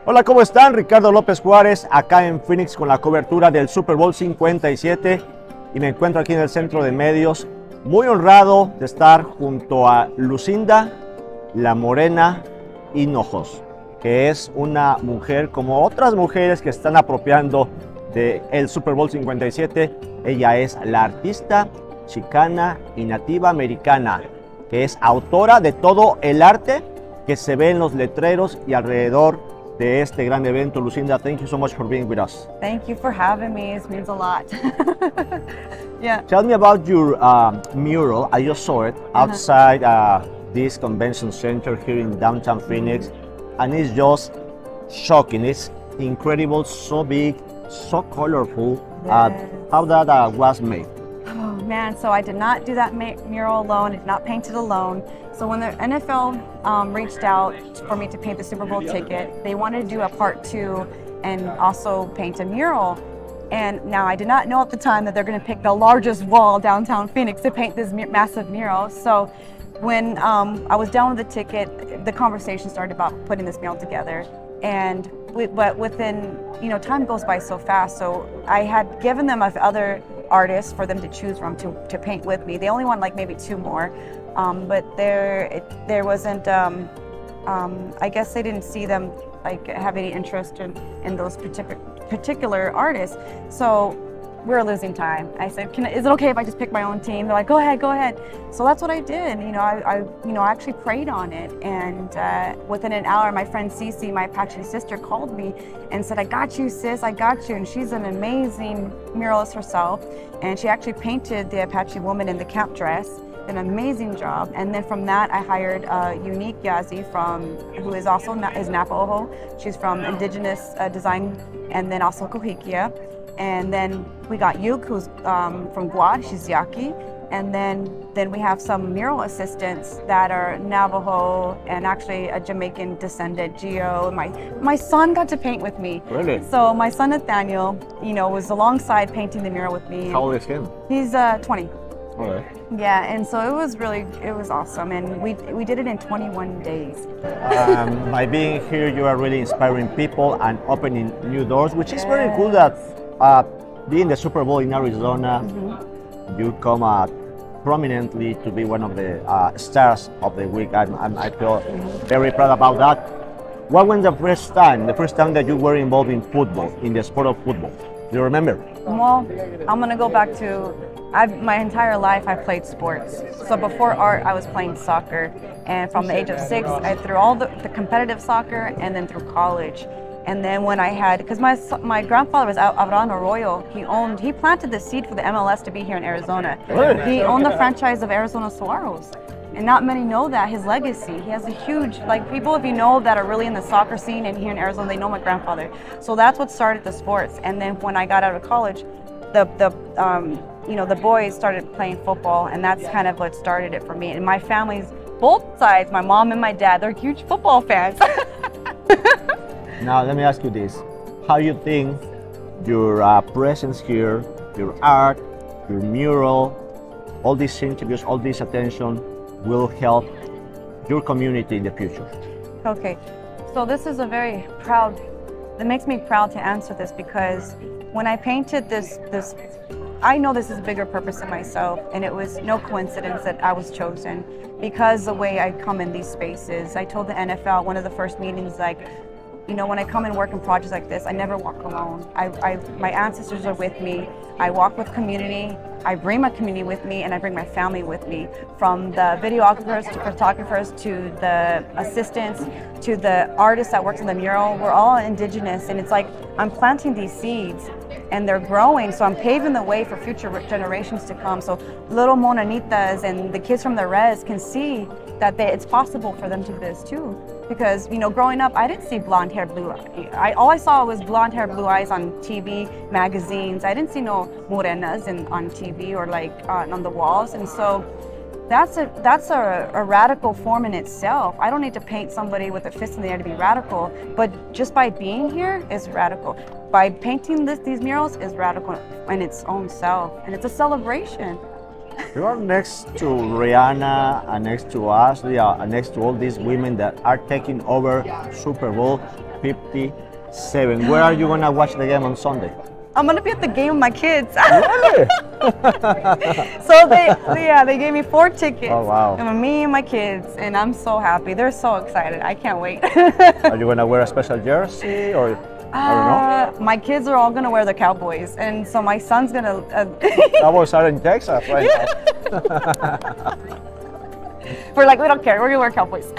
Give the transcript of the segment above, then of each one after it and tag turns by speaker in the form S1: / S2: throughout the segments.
S1: Hola, ¿cómo están? Ricardo López Juárez, acá en Phoenix con la cobertura del Super Bowl 57 y me encuentro aquí en el centro de medios, muy honrado de estar junto a Lucinda, la Morena Hinojos, que es una mujer como otras mujeres que están apropiando del Super Bowl 57. Ella es la artista chicana y nativa americana, que es autora de todo el arte que se ve en los letreros y alrededor de este gran evento. Lucinda, thank you so much for being with us.
S2: Thank you for having me. It means a lot. Yeah.
S1: Tell me about your mural. I just saw it outside this convention center here in downtown Phoenix, and it's just shocking. It's incredible, so big, so colorful.
S2: Yes.
S1: How that was made?
S2: Oh man, so I did not do that mural alone. I did not paint it alone. So when the NFL reached out for me to paint the Super Bowl ticket, they wanted to do a part 2 and also paint a mural. And now I did not know at the time that they're going to pick the largest wall downtown Phoenix to paint this massive mural. So when I was done with the ticket, the conversation started about putting this mural together. And but within, time goes by so fast. So I had given them other artists for them to choose from to paint with me. They only want like maybe 2 more. But there wasn't, I guess they didn't see them like have any interest in those particular artists. So we're losing time. I said, is it okay if I just pick my own team? They're like, go ahead, go ahead. So that's what I did. I actually prayed on it, and within an hour, my friend Cece, my Apache sister, called me and said, I got you, sis, I got you. And she's an amazing muralist herself, and she actually painted the Apache woman in the camp dress. An amazing job. And then from that, I hired Unique Yazi who is also is Navajo. She's from Indigenous Design, and then also Cohikia. And then we got Yuk, who's from Guad, she's Yaqui. And then we have some mural assistants that are Navajo and actually a Jamaican descendant, Gio. My son got to paint with me.
S1: Really?
S2: So my son Nathaniel, was alongside painting the mural with me.
S1: How old is him?
S2: He's 20.
S1: All right.
S2: Yeah, and so it was awesome, and we did it in 21 days.
S1: By being here, you are really inspiring people and opening new doors, which is very cool that being the Super Bowl in Arizona, you come prominently to be one of the stars of the week. I feel very proud about that. What was the first time that you were involved in football, in the sport of football? Do you remember?
S2: Well, I'm gonna go back to, my entire life I played sports. So before art, I was playing soccer. And from the age of 6, through all the competitive soccer and then through college. And then when I had, because my grandfather was Avran Arroyo, he planted the seed for the MLS to be here in Arizona.
S1: Really?
S2: He owned the franchise of Arizona Saguaros. And not many know that, his legacy. He has a huge, people if you know that are really in the soccer scene and here in Arizona, they know my grandfather. So that's what started the sports. And then when I got out of college, the boys started playing football, and that's kind of what started it for me. And my family's, both sides, my mom and my dad, they're huge football fans.
S1: Now, let me ask you this. How you think your presence here, your art, your mural, all these interviews, all this attention will help your community in the future?
S2: Okay, so this is it makes me proud to answer this, because when I painted this, I know this is a bigger purpose in myself, and it was no coincidence that I was chosen, because the way I come in these spaces. I told the NFL one of the first meetings, when I come and work in projects like this, I never walk alone. My ancestors are with me. I walk with community. I bring my community with me, and I bring my family with me. From the videographers to photographers to the assistants to the artist that works on the mural, we're all indigenous, and it's like I'm planting these seeds and they're growing, so I'm paving the way for future generations to come. So little Monanitas and the kids from the res can see that it's possible for them to do this too. Because, growing up, I didn't see blonde hair, blue eyes. All I saw was blonde hair, blue eyes on TV, magazines. I didn't see no morenas on TV or on the walls. And so that's a radical form in itself. I don't need to paint somebody with a fist in the air to be radical, but just by being here is radical. By painting these murals is radical in its own self, and it's a celebration.
S1: You are next to Rihanna and next to us, and next to all these women that are taking over Super Bowl. 57. Where are you gonna watch the game on Sunday?
S2: I'm gonna be at the game with my kids.
S1: Really?
S2: So they gave me 4 tickets.
S1: Oh, wow.
S2: And me and my kids, and I'm so happy. They're so excited. I can't wait.
S1: Are you gonna wear a special jersey or I don't know?
S2: My kids are all gonna wear the Cowboys, and so my son's gonna.
S1: Cowboys are in Texas right now.
S2: We're like, we don't care. We're gonna wear Cowboys.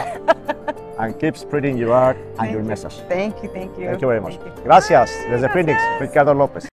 S1: And keep spreading your art and your message.
S2: Thank you.
S1: Thank you very much. Gracias. Desde Phoenix, Ricardo López.